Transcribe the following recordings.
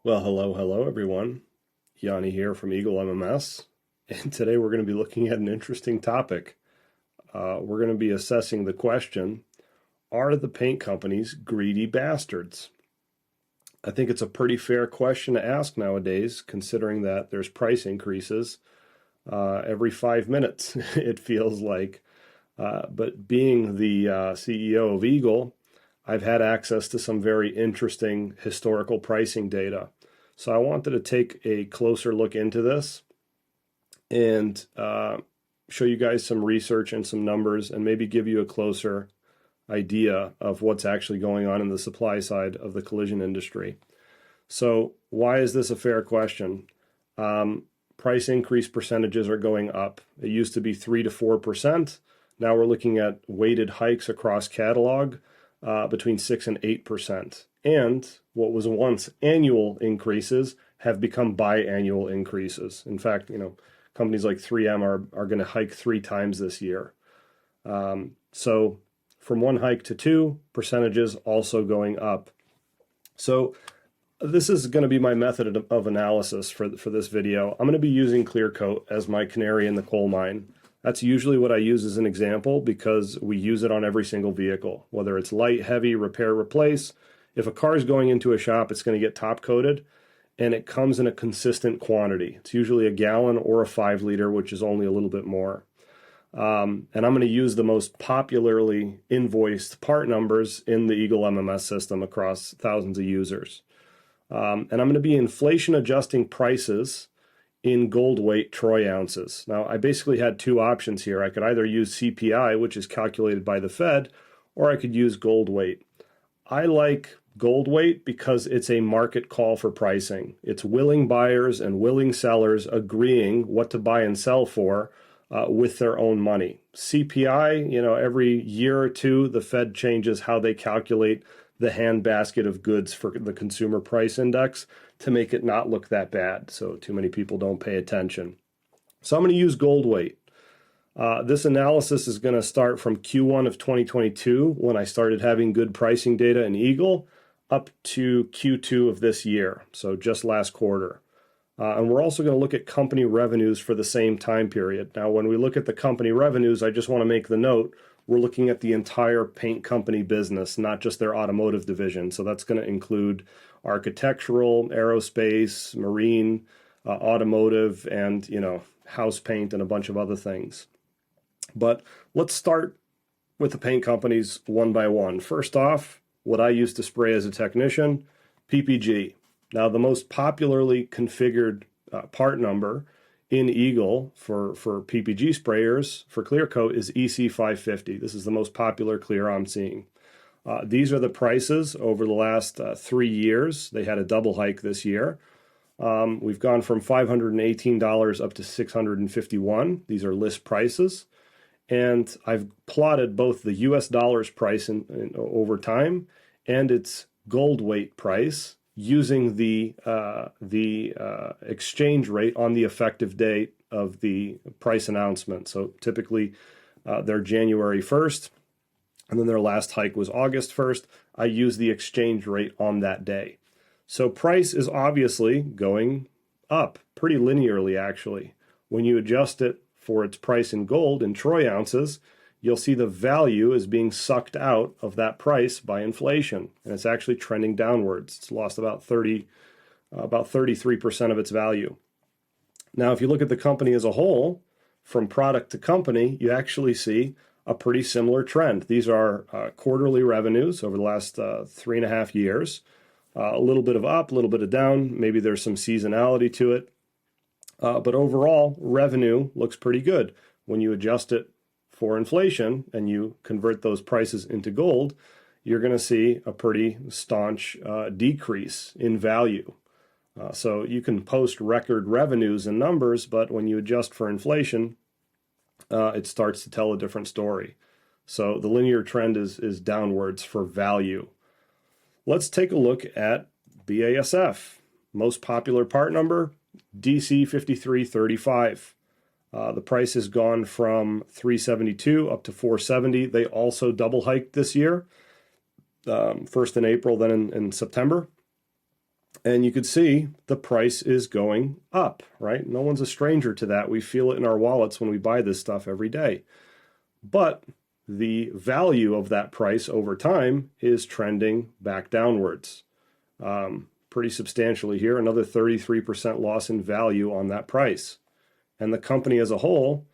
Well, hello everyone. Yanni here from Eagle MMS, and today we're going to be looking at an interesting topic. We're going to be assessing the question, are the paint companies greedy bastards? I think it's a pretty fair question to ask nowadays, considering that there's price increases every 5 minutes, it feels like. But being the CEO of Eagle, I've had access to some very interesting historical pricing data. So I wanted to take a closer look into this and show you guys some research and some numbers and maybe give you a closer idea of what's actually going on in the supply side of the collision industry. So why is this a fair question? Price increase percentages are going up. It used to be 3 to 4%. Now we're looking at weighted hikes across catalog between 6 and 8%. And what was once annual increases have become biannual increases. In fact, companies like 3M are going to hike 3 times this year. So from one hike to 2, percentages also going up. So this is going to be my method of analysis for this video. I'm going to be using clear coat as my canary in the coal mine. That's usually what I use as an example because we use it on every single vehicle, whether it's light, heavy, repair, replace. If a car is going into a shop, it's going to get top coated, and it comes in a consistent quantity. It's usually a gallon or a 5 liter, which is only a little bit more. And I'm going to use the most popularly invoiced part numbers in the Eagle MMS system across thousands of users. And I'm going to be inflation adjusting prices in gold weight troy ounces. Now, I basically had 2 options here. I could either use CPI, which is calculated by the Fed, or I could use gold weight. I like gold weight because it's a market call for pricing. It's willing buyers and willing sellers agreeing what to buy and sell for with their own money. CPI, every year or 2, the Fed changes how they calculate the handbasket of goods for the consumer price index to make it not look that bad, so too many people don't pay attention. So I'm going to use gold weight. This analysis is going to start from Q1 of 2022, when I started having good pricing data in Eagle, up to Q2 of this year, so just last quarter. And we're also going to look at company revenues for the same time period. Now, when we look at the company revenues, I just want to make the note, we're looking at the entire paint company business, not just their automotive division. So that's going to include architectural, aerospace, marine, automotive, and, house paint and a bunch of other things. But let's start with the paint companies one by one. First off, what I used to spray as a technician, PPG. Now, the most popularly configured part number in Eagle for PPG sprayers for clear coat is EC550. This is the most popular clear I'm seeing. These are the prices over the last 3 years. They had a double hike this year. We've gone from $518 up to $651. These are list prices. And I've plotted both the US dollars price over time and its gold weight price using the exchange rate on the effective date of the price announcement. So typically they're January 1st, and then their last hike was August 1st. I use the exchange rate on that day. So price is obviously going up pretty linearly, actually. When you adjust it for its price in gold in troy ounces, you'll see the value is being sucked out of that price by inflation, and it's actually trending downwards. It's lost about 33% of its value. Now, if you look at the company as a whole, from product to company, you actually see a pretty similar trend. These are quarterly revenues over the last 3.5 years. A little bit of up, a little bit of down. Maybe there's some seasonality to it. But overall, revenue looks pretty good. When you adjust it for inflation and you convert those prices into gold, you're going to see a pretty staunch decrease in value. So you can post record revenues and numbers, but when you adjust for inflation, it starts to tell a different story. So the linear trend is downwards for value. Let's take a look at BASF. Most popular part number, DC5335. The price has gone from $372 up to $470. They also double hiked this year, first in April, then in September. And you could see the price is going up, right? No one's a stranger to that. We feel it in our wallets when we buy this stuff every day. But the value of that price over time is trending back downwards pretty substantially here. Another 33% loss in value on that price. And the company as a whole,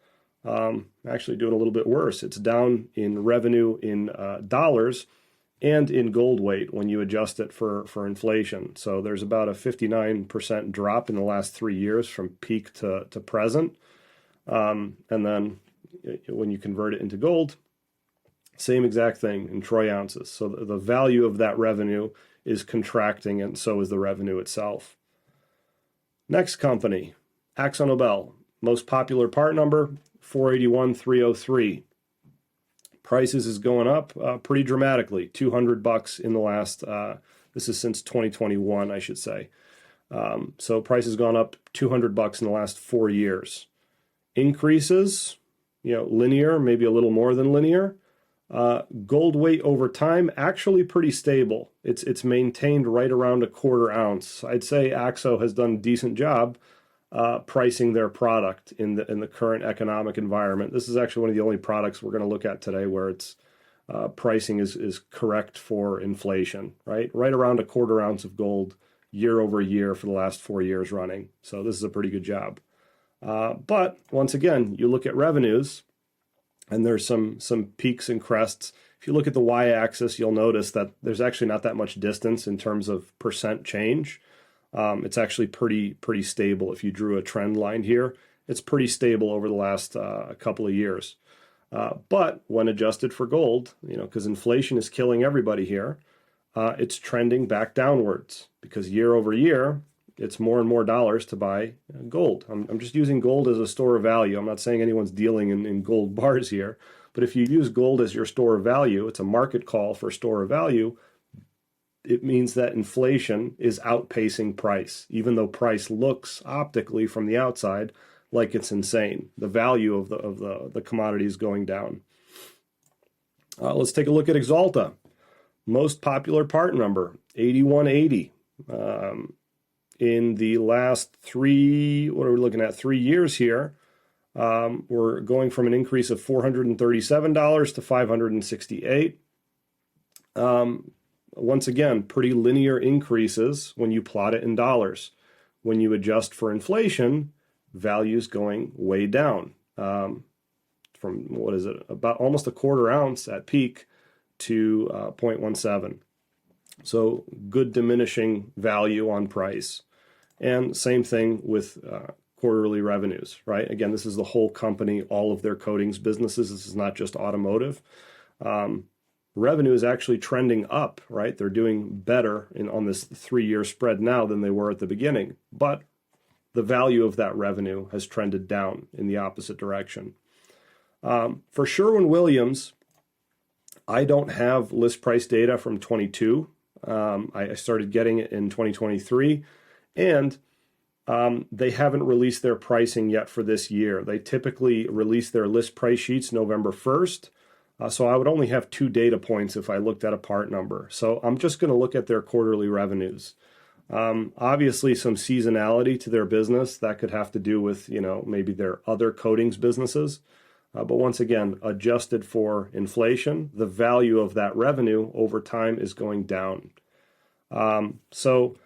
actually doing a little bit worse. It's down in revenue in dollars and in gold weight when you adjust it for inflation. So there's about a 59% drop in the last 3 years from peak to present. And then when you convert it into gold, same exact thing in troy ounces. So the value of that revenue is contracting, and so is the revenue itself. Next company, AkzoNobel. Most popular part number, 481303. Prices is going up pretty dramatically, $200 in the last, this is since 2021, I should say. So price has gone up $200 in the last 4 years. Increases, linear, maybe a little more than linear. Gold weight over time, actually pretty stable. It's maintained right around a quarter ounce. I'd say Akzo has done a decent job pricing their product in the current economic environment. This is actually one of the only products we're going to look at today where its pricing is correct for inflation, right? Right around a quarter ounce of gold year over year for the last 4 years running. So this is a pretty good job. But once again, you look at revenues, and there's some peaks and crests. If you look at the y-axis, you'll notice that there's actually not that much distance in terms of percent change. It's actually pretty stable. If you drew a trend line here, it's pretty stable over the last couple of years. But when adjusted for gold, because inflation is killing everybody here, it's trending back downwards because year over year, it's more and more dollars to buy gold. I'm just using gold as a store of value. I'm not saying anyone's dealing in gold bars here, but if you use gold as your store of value, it's a market call for store of value. It means that inflation is outpacing price, even though price looks optically from the outside like it's insane. The value of the commodity is going down. Let's take a look at Axalta. Most popular part number, 8180. In the last 3 years here, we're going from an increase of $437 to $568. Once again, pretty linear increases when you plot it in dollars. When you adjust for inflation, value's going way down from, about almost a quarter ounce at peak to 0.17. So good diminishing value on price. And same thing with quarterly revenues, right? Again, this is the whole company, all of their coatings businesses. This is not just automotive. Revenue is actually trending up, right? They're doing better on this 3-year spread now than they were at the beginning. But the value of that revenue has trended down in the opposite direction. For Sherwin-Williams, I don't have list price data from 22. I started getting it in 2023, and they haven't released their pricing yet for this year. They typically release their list price sheets November 1st, so I would only have 2 data points if I looked at a part number. So I'm just going to look at their quarterly revenues. Obviously, some seasonality to their business. That could have to do with, maybe their other coatings businesses. But once again, adjusted for inflation, the value of that revenue over time is going down. So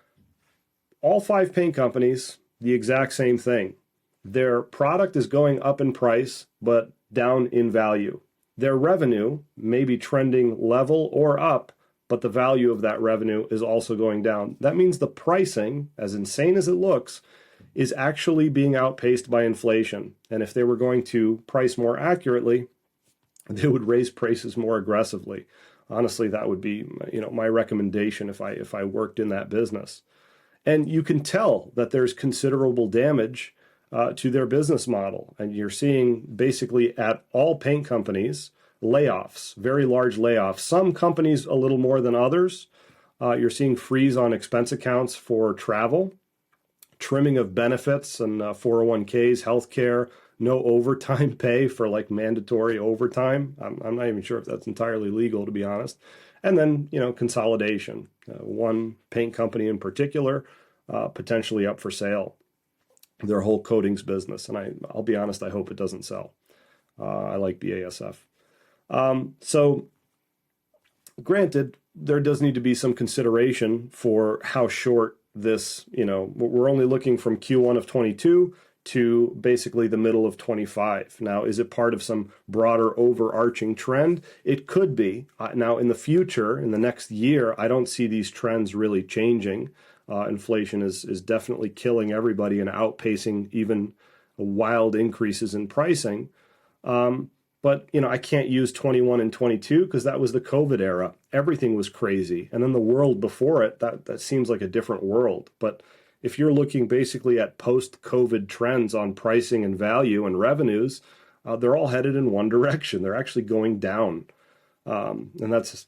all 5 paint companies, the exact same thing. Their product is going up in price, but down in value. Their revenue may be trending level or up, but the value of that revenue is also going down. That means the pricing, as insane as it looks, is actually being outpaced by inflation. And if they were going to price more accurately, they would raise prices more aggressively. Honestly, that would be, my recommendation if I worked in that business. And you can tell that there's considerable damage to their business model. And you're seeing basically at all paint companies, layoffs, very large layoffs. Some companies a little more than others. You're seeing freeze on expense accounts for travel, trimming of benefits and 401ks, healthcare, no overtime pay for like mandatory overtime. I'm not even sure if that's entirely legal, to be honest. And then, consolidation. One paint company in particular, potentially up for sale, their whole coatings business. And I'll be honest, I hope it doesn't sell. I like BASF. So granted, there does need to be some consideration for how short this, we're only looking from Q1 of 22 to basically the middle of 25. Now, is it part of some broader overarching trend? It could be. Now, in the future, in the next year, I don't see these trends really changing. Inflation is definitely killing everybody and outpacing even wild increases in pricing. But, I can't use 21 and 22 because that was the COVID era. Everything was crazy. And then the world before it, that seems like a different world. But if you're looking basically at post-COVID trends on pricing and value and revenues, they're all headed in one direction. They're actually going down. And that's,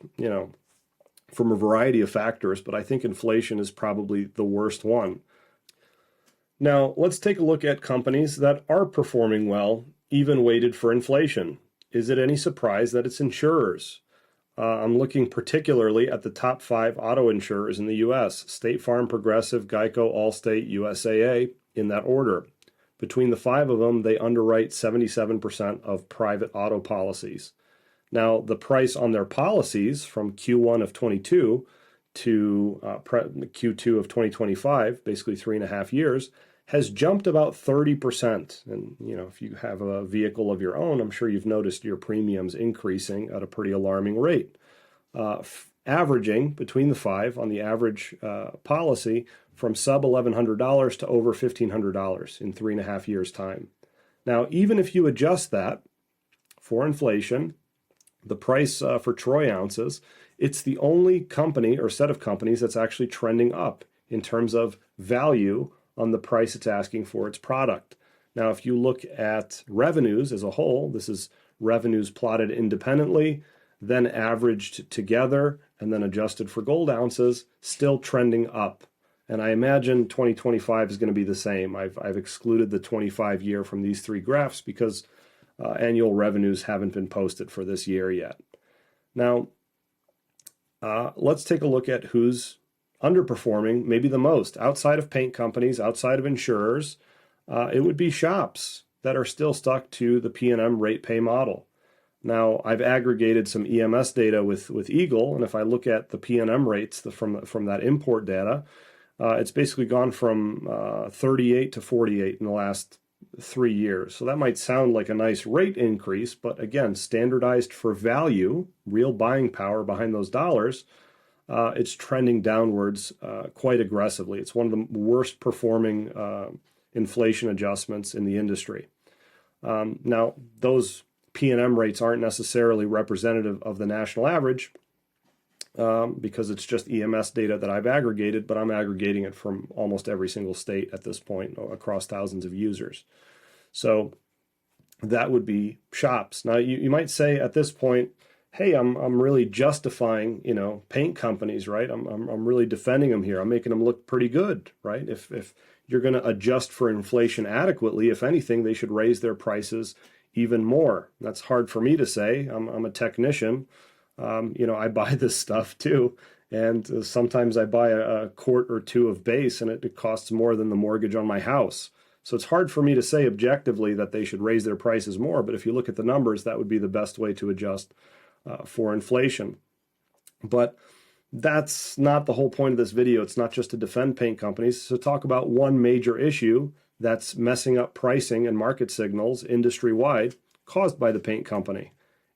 from a variety of factors. But I think inflation is probably the worst one. Now, let's take a look at companies that are performing well, even weighted for inflation. Is it any surprise that it's insurers? I'm looking particularly at the top 5 auto insurers in the U.S., State Farm, Progressive, Geico, Allstate, USAA, in that order. Between the 5 of them, they underwrite 77% of private auto policies. Now, the price on their policies from Q1 of 22 to Q2 of 2025, basically 3.5 years, has jumped about 30%. And, if you have a vehicle of your own, I'm sure you've noticed your premiums increasing at a pretty alarming rate. Averaging between the 5 on the average policy from sub $1,100 to over $1,500 in 3.5 years' time. Now, even if you adjust that for inflation, the price for troy ounces, it's the only company or set of companies that's actually trending up in terms of value on the price it's asking for its product. Now, if you look at revenues as a whole, this is revenues plotted independently, then averaged together, and then adjusted for gold ounces, still trending up. And I imagine 2025 is going to be the same. I've excluded the 25 year from these 3 graphs because annual revenues haven't been posted for this year yet. Now, let's take a look at who's underperforming maybe the most. Outside of paint companies, outside of insurers, it would be shops that are still stuck to the P&M rate pay model. Now, I've aggregated some EMS data with Eagle, and if I look at the P&M rates from that import data, it's basically gone from 38 to 48 in the last 3 years. So that might sound like a nice rate increase, but again, standardized for value, real buying power behind those dollars, it's trending downwards quite aggressively. It's one of the worst performing inflation adjustments in the industry. Now, those P&M rates aren't necessarily representative of the national average because it's just EMS data that I've aggregated, but I'm aggregating it from almost every single state at this point across thousands of users. So that would be shops. Now, you might say at this point, hey, I'm really justifying, paint companies, right? I'm really defending them here. I'm making them look pretty good, right? If you're going to adjust for inflation adequately, if anything, they should raise their prices even more. That's hard for me to say. I'm a technician. I buy this stuff too. And sometimes I buy a quart or two of base and it costs more than the mortgage on my house. So it's hard for me to say objectively that they should raise their prices more. But if you look at the numbers, that would be the best way to adjust for inflation. But that's not the whole point of this video. It's not just to defend paint companies. So talk about one major issue that's messing up pricing and market signals industry-wide caused by the paint company.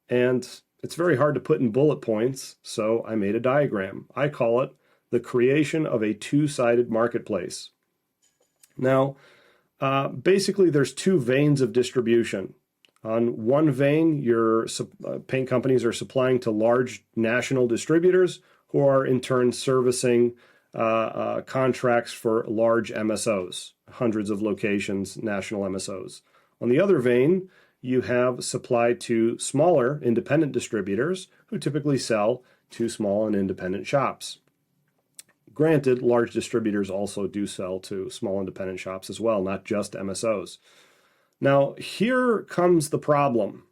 And it's very hard to put in bullet points, so I made a diagram. I call it the creation of a two-sided marketplace. Now, basically, there's 2 veins of distribution. On one vein, your paint companies are supplying to large national distributors who are in turn servicing contracts for large MSOs, hundreds of locations, national MSOs. On the other vein, you have supply to smaller independent distributors who typically sell to small and independent shops. Granted, large distributors also do sell to small independent shops as well, not just MSOs. Now, here comes the problem.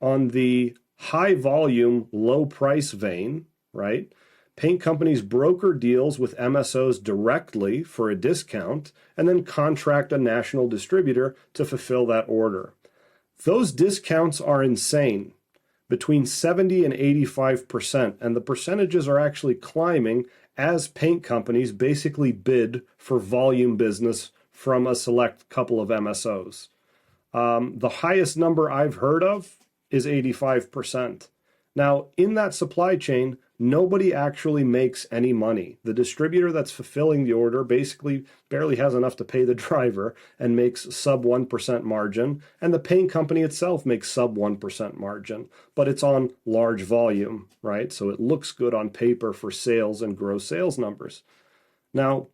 On the high volume, low price vein, right? Paint companies broker deals with MSOs directly for a discount and then contract a national distributor to fulfill that order. Those discounts are insane, between 70 and 85%, and the percentages are actually climbing as paint companies basically bid for volume business from a select couple of MSOs. The highest number I've heard of is 85%. Now, in that supply chain, nobody actually makes any money. The distributor that's fulfilling the order basically barely has enough to pay the driver and makes sub 1% margin, and the paint company itself makes sub 1% margin, but it's on large volume, right? So it looks good on paper for sales and gross sales numbers. Now,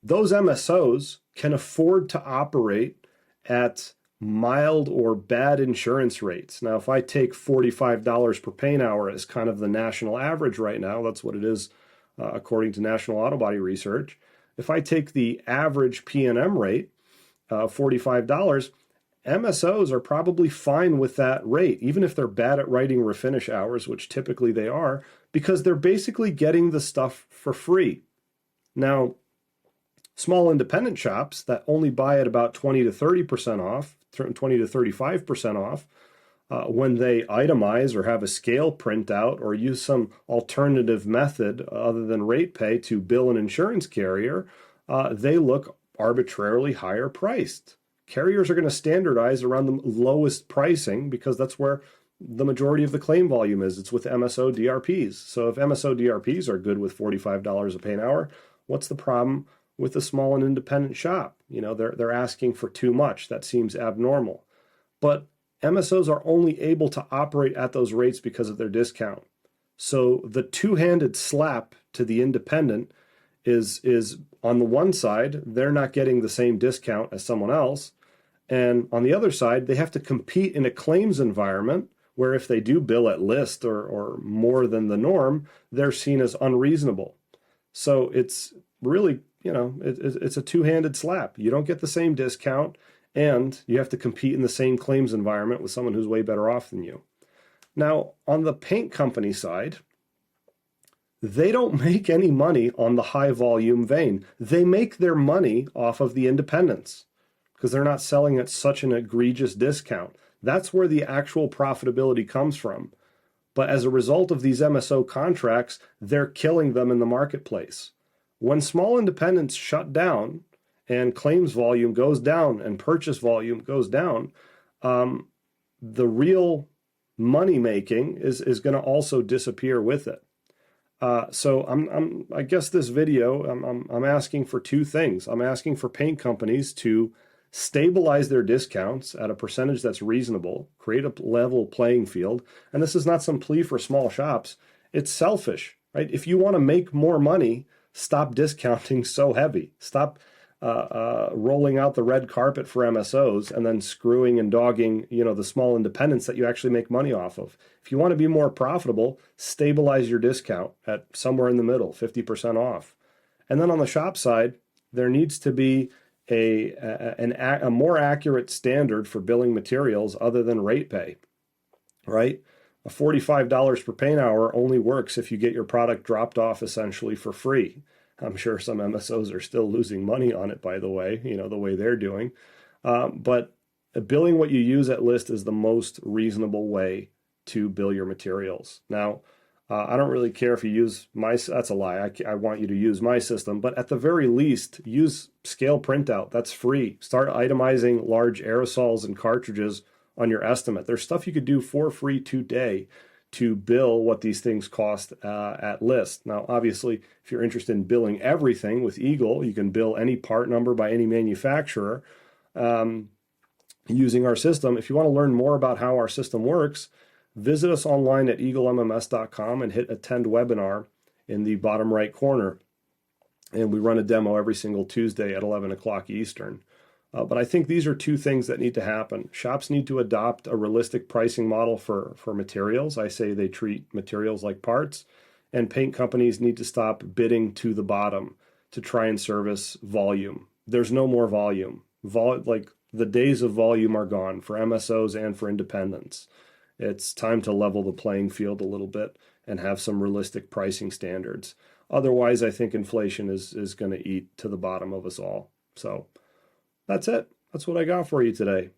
those MSOs can afford to operate at mild or bad insurance rates. Now, if I take $45 per paint hour as kind of the national average right now, that's what it is according to National Auto Body Research. If I take the average P&M rate, $45, MSOs are probably fine with that rate, even if they're bad at writing refinish hours, which typically they are, because they're basically getting the stuff for free. Now, small independent shops that only buy at about 20 to 30% off, 20 to 35% off, when they itemize or have a scale printout or use some alternative method other than rate pay to bill an insurance carrier, they look arbitrarily higher priced. Carriers are going to standardize around the lowest pricing because that's where the majority of the claim volume is. It's with MSO DRPs. So if MSO DRPs are good with $45 a paint hour, what's the problem with a small and independent shop? You know, they're asking for too much. That seems abnormal. But MSOs are only able to operate at those rates because of their discount. So the two-handed slap to the independent is on the one side, they're not getting the same discount as someone else. And on the other side, they have to compete in a claims environment where if they do bill at list or more than the norm, they're seen as unreasonable. So it's really, it's a two-handed slap. You don't get the same discount, and you have to compete in the same claims environment with someone who's way better off than you. Now, on the paint company side, they don't make any money on the high volume vein. They make their money off of the independents because they're not selling at such an egregious discount. That's where the actual profitability comes from. But as a result of these MSO contracts, they're killing them in the marketplace. When small independents shut down and claims volume goes down and purchase volume goes down, the real money making is going to also disappear with it. So I guess this video, I'm asking for two things. I'm asking for paint companies to stabilize their discounts at a percentage that's reasonable, create a level playing field. And this is not some plea for small shops. It's selfish, right? If you want to make more money, stop discounting so heavy. Stop rolling out the red carpet for MSOs and then screwing and dogging, the small independents that you actually make money off of. If you want to be more profitable, stabilize your discount at somewhere in the middle, 50% off. And then on the shop side, there needs to be a more accurate standard for billing materials other than rate pay, right? A $45 per paint hour only works if you get your product dropped off essentially for free. I'm sure some MSOs are still losing money on it, by the way, the way they're doing. But billing what you use at list is the most reasonable way to bill your materials. Now, I don't really care if you use that's a lie. I want you to use my system, but at the very least, use scale printout. That's free. Start itemizing large aerosols and cartridges on your estimate. There's stuff you could do for free today to bill what these things cost at list. Now, obviously, if you're interested in billing everything with Eagle, you can bill any part number by any manufacturer using our system. If you want to learn more about how our system works, visit us online at eaglemms.com and hit attend webinar in the bottom right corner. And we run a demo every single Tuesday at 11 o'clock Eastern. But I think these are two things that need to happen. Shops need to adopt a realistic pricing model for materials. I say they treat materials like parts. And paint companies need to stop bidding to the bottom to try and service volume. There's no more volume. The days of volume are gone for MSOs and for independents. It's time to level the playing field a little bit and have some realistic pricing standards. Otherwise, I think inflation is going to eat to the bottom of us all. So that's it. That's what I got for you today.